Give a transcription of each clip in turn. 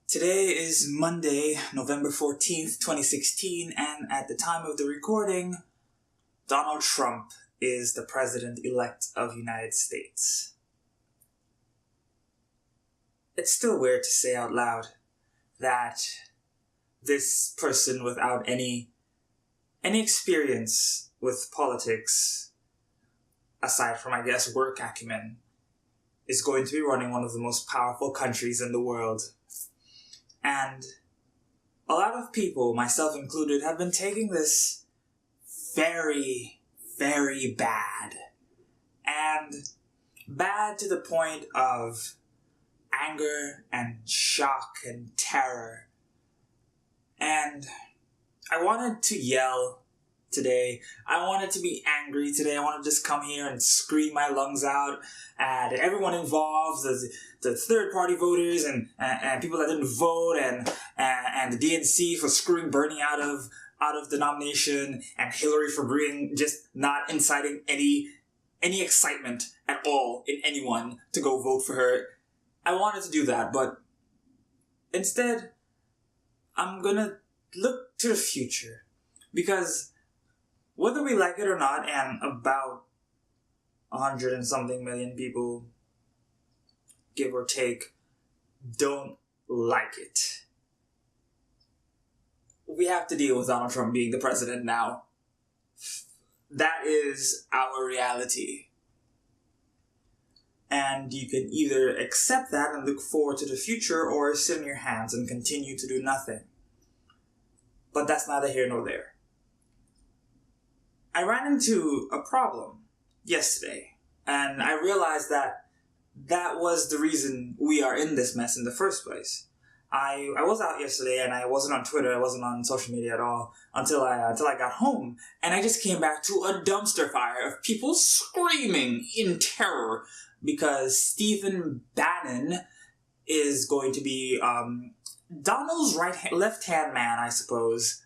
Today is Monday, November 14th, 2016, and at the time of the recording, Donald Trump is the President-elect of the United States. It's still weird to say out loud that this person without any experience with politics, aside from, I guess, work acumen, is going to be running one of the most powerful countries in the world. And a lot of people, myself included, have been taking this very, very bad. And bad to the point of anger and shock and terror. And I wanted to yell today. I wanted to be angry today. I wanted to just come here and scream my lungs out at everyone involved, the third-party voters and people that didn't vote, and the DNC for screwing Bernie out of the nomination, and Hillary for just not inciting any excitement at all in anyone to go vote for her. I wanted to do that, but instead, I'm gonna look to the future. Because whether we like it or not, and about 100 and something million people, give or take, don't like it, we have to deal with Donald Trump being the president now. That is our reality. And you can either accept that and look forward to the future, or sit in your hands and continue to do nothing. But that's neither here nor there. I ran into a problem yesterday, and I realized that was the reason we are in this mess in the first place. I was out yesterday, and I wasn't on Twitter, I wasn't on social media at all until I got home, and I just came back to a dumpster fire of people screaming in terror because Stephen Bannon is going to be Donald's left-hand man, I suppose,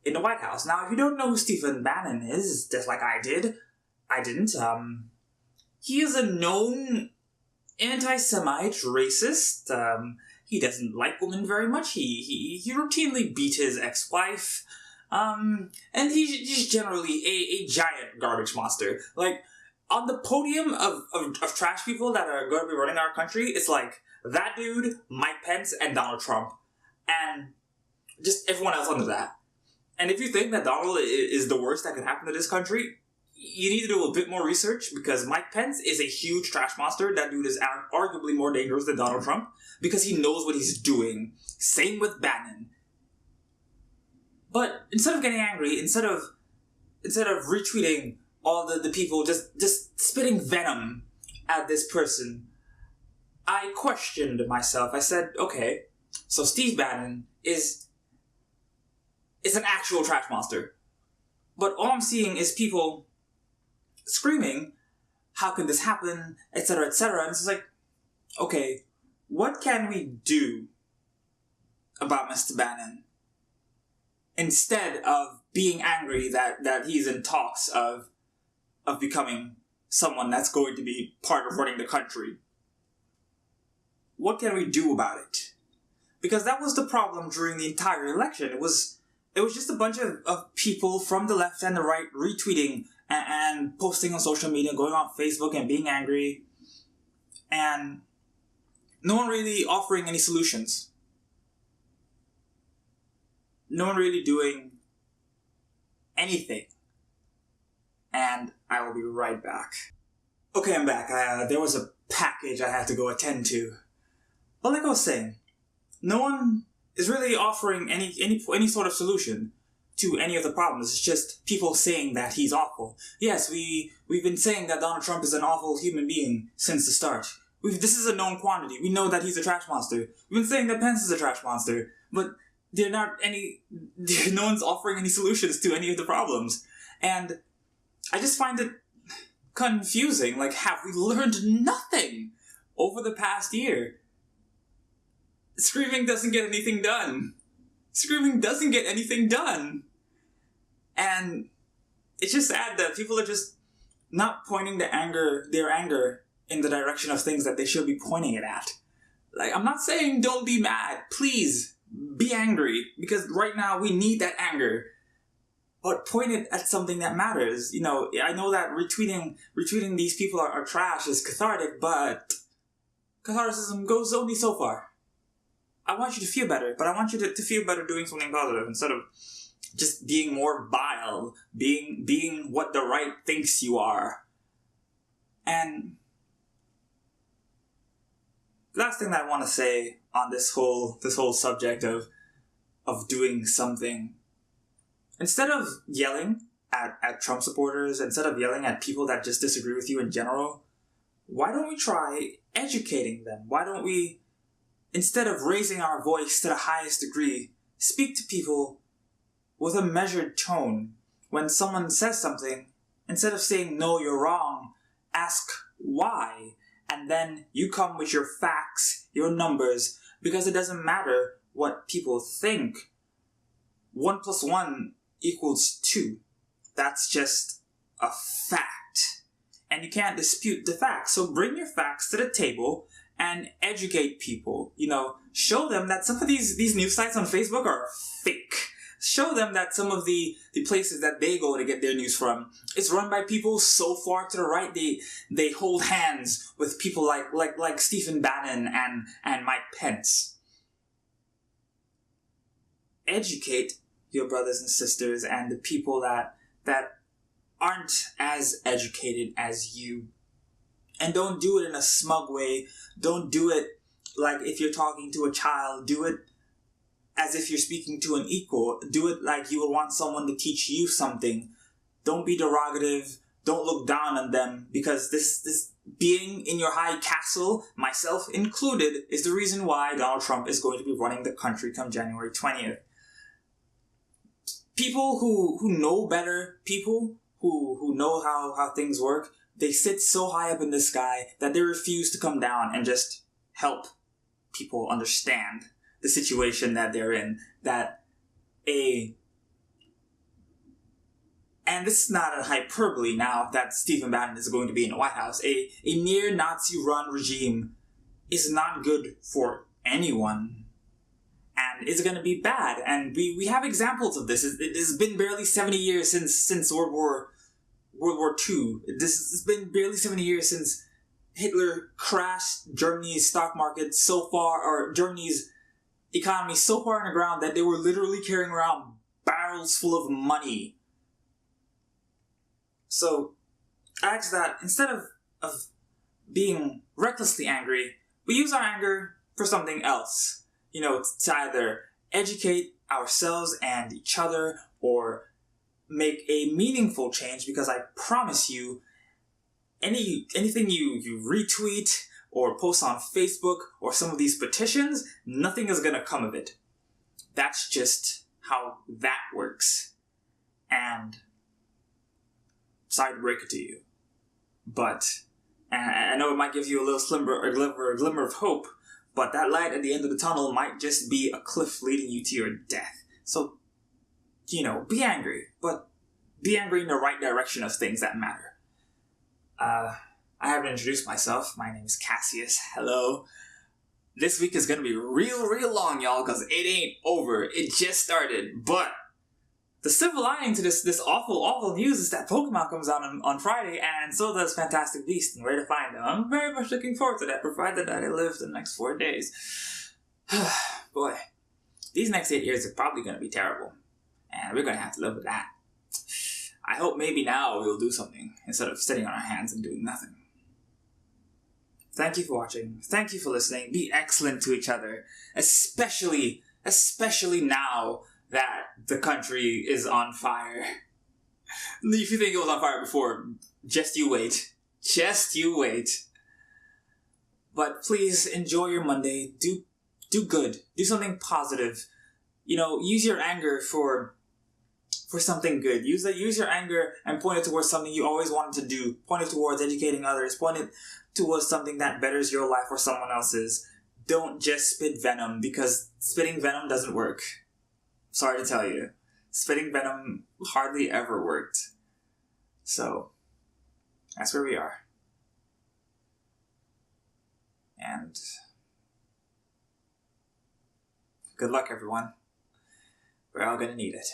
in the White House. Now, if you don't know who Stephen Bannon is, just like I didn't, he is a known anti-Semite racist. He doesn't like women very much. He routinely beat his ex-wife. And he's generally a giant garbage monster. Like, on the podium of trash people that are going to be running our country, it's like that dude, Mike Pence, and Donald Trump. And just everyone else under that. And if you think that Donald is the worst that could happen to this country, you need to do a bit more research, because Mike Pence is a huge trash monster. That dude is arguably more dangerous than Donald Trump because he knows what he's doing. Same with Bannon. But instead of getting angry, instead of retweeting all the people just spitting venom at this person, I questioned myself. I said, okay, so Steve Bannon is an actual trash monster. But all I'm seeing is people screaming, how can this happen, etc., etc. And it's like, okay, what can we do about Mr. Bannon instead of being angry that he's in talks of becoming someone that's going to be part of running the country? What can we do about it? Because that was the problem during the entire election. It was just a bunch of people from the left and the right retweeting and posting on social media, going on Facebook and being angry, and no one really offering any solutions. No one really doing anything. And I will be right back. Okay, I'm back. There was a package I had to go attend to. But like I was saying, no one is really offering any sort of solution to any of the problems. It's just people saying that he's awful. Yes, we've been saying that Donald Trump is an awful human being since the start. This is a known quantity. We know that he's a trash monster. We've been saying that Pence is a trash monster, but no one's offering any solutions to any of the problems. And I just find it confusing. Like, have we learned nothing over the past year? Screaming doesn't get anything done. Screaming doesn't get anything done. And it's just sad that people are just not pointing their anger in the direction of things that they should be pointing it at. Like, I'm not saying don't be mad. Please, be angry. Because right now, we need that anger. But point it at something that matters. You know, I know that retweeting these people are trash is cathartic, but catharticism goes only so far. I want you to feel better, but I want you to feel better doing something positive instead of just being more vile, being what the right thinks you are. And last thing that I want to say on this whole subject of doing something, instead of yelling at Trump supporters, instead of yelling at people that just disagree with you in general, why don't we try educating them? Why don't we, instead of raising our voice to the highest degree, speak to people with a measured tone? When someone says something, instead of saying, no, you're wrong, ask why. And then you come with your facts, your numbers, because it doesn't matter what people think. 1 + 1 = 2. That's just a fact. And you can't dispute the facts. So bring your facts to the table and educate people. You know, show them that some of these news sites on Facebook are fake. Show them that some of the places that they go to get their news from is run by people so far to the right they hold hands with people like Stephen Bannon and Mike Pence. Educate your brothers and sisters and the people that aren't as educated as you. And don't do it in a smug way. Don't do it like if you're talking to a child. Do it as if you're speaking to an equal. Do it like you would want someone to teach you something. Don't be derogative. Don't look down on them, because this being in your high castle, myself included, is the reason why Donald Trump is going to be running the country come January 20th. People who know better, people who know how things work, they sit so high up in the sky that they refuse to come down and just help people understand the situation that they're in. And this is not a hyperbole now that Stephen Bannon is going to be in the White House. A near-Nazi run regime is not good for anyone. And it's going to be bad. And we have examples of this. It has been barely 70 years since World War II. It's been barely 70 years since Hitler crashed Germany's stock market so far, or Germany's economy so far in the ground that they were literally carrying around barrels full of money. So I ask that instead of being recklessly angry, we use our anger for something else. You know, to either educate ourselves and each other or make a meaningful change, because I promise you, anything you retweet or post on Facebook or some of these petitions, nothing is going to come of it. That's just how that works. And sorry to break it to you, but and I know it might give you a little glimmer of hope, but that light at the end of the tunnel might just be a cliff leading you to your death. So, you know, be angry, but be angry in the right direction of things that matter. I haven't introduced myself. My name is Cassius. Hello. This week is going to be real long, y'all, because it ain't over. It just started. But the silver lining to this awful news is that Pokemon comes out on Friday, and so does Fantastic Beasts, and where to find them. I'm very much looking forward to that, provided that I live the next 4 days. Boy, these next 8 years are probably going to be terrible, and we're going to have to live with that. I hope maybe now we'll do something, instead of sitting on our hands and doing nothing. Thank you for watching. Thank you for listening. Be excellent to each other, especially now that the country is on fire. If you think it was on fire before, just you wait. Just you wait. But please enjoy your Monday. Do good. Do something positive. You know, use your anger for something good. Use your anger and point it towards something you always wanted to do. Point it towards educating others. Point it towards something that betters your life or someone else's. Don't just spit venom, because spitting venom doesn't work. Sorry to tell you. Spitting venom hardly ever worked. So, that's where we are. And Good luck, everyone. We're all gonna need it.